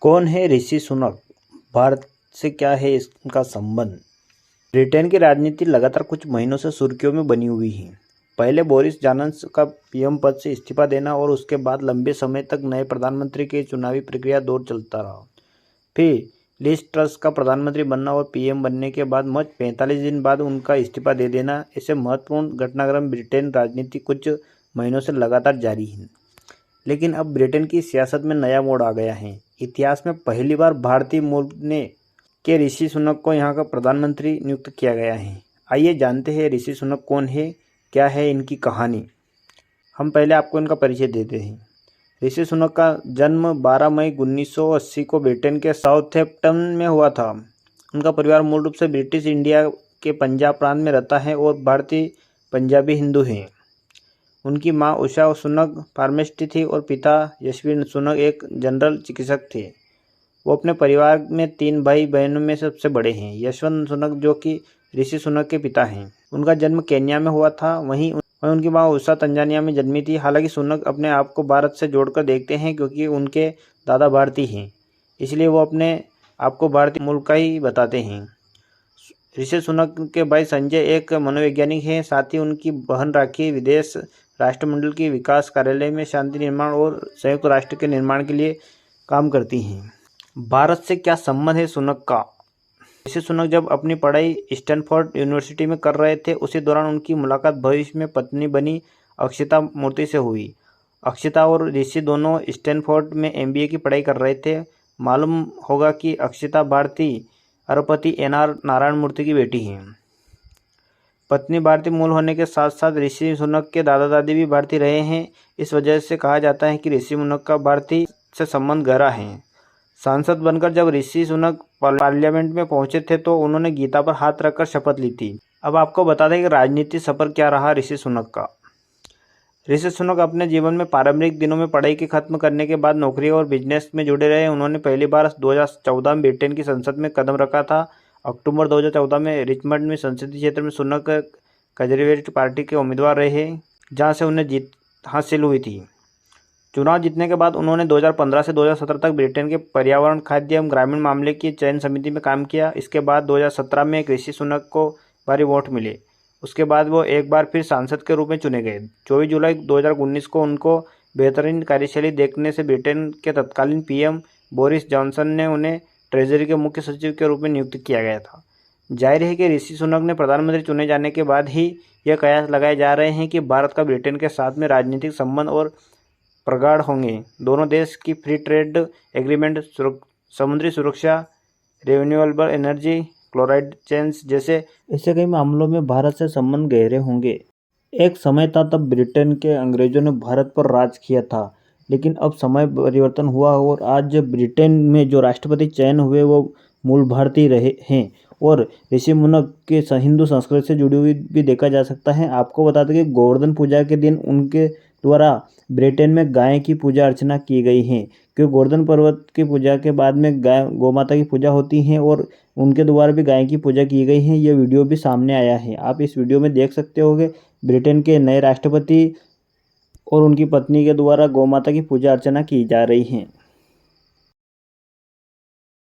कौन है ऋषि सुनक? भारत से क्या है इसका संबंध? ब्रिटेन की राजनीति लगातार कुछ महीनों से सुर्खियों में बनी हुई है। पहले बोरिस जॉनसन का पीएम पद से इस्तीफा देना और उसके बाद लंबे समय तक नए प्रधानमंत्री की चुनावी प्रक्रिया दौर चलता रहा। फिर लिज ट्रस का प्रधानमंत्री बनना और पीएम बनने के बाद महज 45 दिन बाद उनका इस्तीफा दे देना, ऐसे महत्वपूर्ण घटनाक्रम ब्रिटेन राजनीति कुछ महीनों से लगातार जारी है। लेकिन अब ब्रिटेन की सियासत में नया मोड़ आ गया है। इतिहास में पहली बार भारतीय मूल के ऋषि सुनक को यहाँ का प्रधानमंत्री नियुक्त किया गया है। आइए जानते हैं ऋषि सुनक कौन है, क्या है इनकी कहानी। हम पहले आपको इनका परिचय देते हैं। ऋषि सुनक का जन्म 12 मई 1980 को ब्रिटेन के साउथहैम्पटन में हुआ था। उनका परिवार मूल रूप से ब्रिटिश इंडिया के पंजाब प्रांत में रहता है और भारतीय पंजाबी हिंदू हैं। उनकी मां उषा सुनक फार्मासिस्ट थी और पिता यशवीर सुनक एक जनरल चिकित्सक थे। वो अपने परिवार में 3 भाई बहनों में सबसे बड़े हैं। यशवंत सुनक जो कि ऋषि सुनक के पिता हैं, उनका जन्म केन्या में हुआ था। वहीं उनकी मां उषा तंजानिया में जन्मी थी। हालांकि सुनक अपने आप को भारत से जोड़कर देखते हैं क्योंकि उनके दादा भारतीय हैं, इसलिए वो अपने आप को भारतीय मूल का ही बताते हैं। ऋषि सुनक के भाई संजय एक मनोवैज्ञानिक हैं। साथ ही उनकी बहन राखी विदेश राष्ट्रमंडल के विकास कार्यालय में शांति निर्माण और संयुक्त राष्ट्र के निर्माण के लिए काम करती हैं। भारत से क्या संबंध है सुनक का? ऋषि सुनक जब अपनी पढ़ाई स्टैनफोर्ड यूनिवर्सिटी में कर रहे थे, उसी दौरान उनकी मुलाकात भविष्य में पत्नी बनी अक्षिता मूर्ति से हुई। अक्षिता और ऋषि दोनों स्टैनफोर्ड में एमबीए की पढ़ाई कर रहे थे। मालूम होगा कि अक्षिता भारतीय अरबपति एनआर नारायण मूर्ति की बेटी हैं। पत्नी भारतीय मूल होने के साथ साथ ऋषि सुनक के दादा दादी भी भारतीय रहे हैं। इस वजह से कहा जाता है कि ऋषि सुनक का भारतीय से संबंध गहरा है। सांसद बनकर जब ऋषि सुनक पार्लियामेंट में पहुंचे थे तो उन्होंने गीता पर हाथ रखकर शपथ ली थी। अब आपको बता दें कि राजनीति सफर क्या रहा ऋषि सुनक का। ऋषि सुनक अपने जीवन में प्रारंभिक दिनों में पढ़ाई के खत्म करने के बाद नौकरी और बिजनेस में जुड़े रहे। उन्होंने पहली बार 2014 में ब्रिटेन की संसद में कदम रखा था। अक्टूबर 2014 में रिचमंड में संसदीय क्षेत्र में सुनक कंजर्वेटिव पार्टी के उम्मीदवार रहे, जहां से उन्हें जीत हासिल हुई थी। चुनाव जीतने के बाद उन्होंने 2015 से 2017 तक ब्रिटेन के पर्यावरण, खाद्य एवं ग्रामीण मामले की चयन समिति में काम किया। इसके बाद 2017 में ऋषि सुनक को भारी वोट मिले। उसके बाद वो एक बार फिर सांसद के रूप में चुने गए। 24 जुलाई 2019 को उनको बेहतरीन कार्यशैली देखने से ब्रिटेन के तत्कालीन पीएम बोरिस जॉनसन ने उन्हें ट्रेजरी के मुख्य सचिव के रूप में नियुक्त किया गया था। जाहिर है कि ऋषि सुनक ने प्रधानमंत्री चुने जाने के बाद ही यह कयास लगाए जा रहे हैं कि भारत का ब्रिटेन के साथ में राजनीतिक संबंध और प्रगाढ़ होंगे। दोनों देश की फ्री ट्रेड एग्रीमेंट, समुद्री सुरक्षा, रिन्यूएबल एनर्जी, क्लोराइड चेंज जैसे ऐसे कई मामलों में भारत से संबंध गहरे होंगे। एक समय था तब ब्रिटेन के अंग्रेजों ने भारत पर राज किया था, लेकिन अब समय परिवर्तन हुआ और आज ब्रिटेन में जो राष्ट्रपति चयन हुए वो मूल भारतीय रहे हैं और ऋषि सुनक के हिंदू संस्कृति से जुड़ी हुई भी देखा जा सकता है। आपको बता दें कि गोवर्धन पूजा के दिन उनके द्वारा ब्रिटेन में गाय की पूजा अर्चना की गई है, क्योंकि गोवर्धन पर्वत की पूजा के बाद में गाय गौमाता की पूजा होती है और उनके द्वारा भी गाय की पूजा की गई है। यह वीडियो भी सामने आया है। आप इस वीडियो में देख सकते होंगे ब्रिटेन के नए राष्ट्रपति और उनकी पत्नी के द्वारा गौमाता की पूजा अर्चना की जा रही है।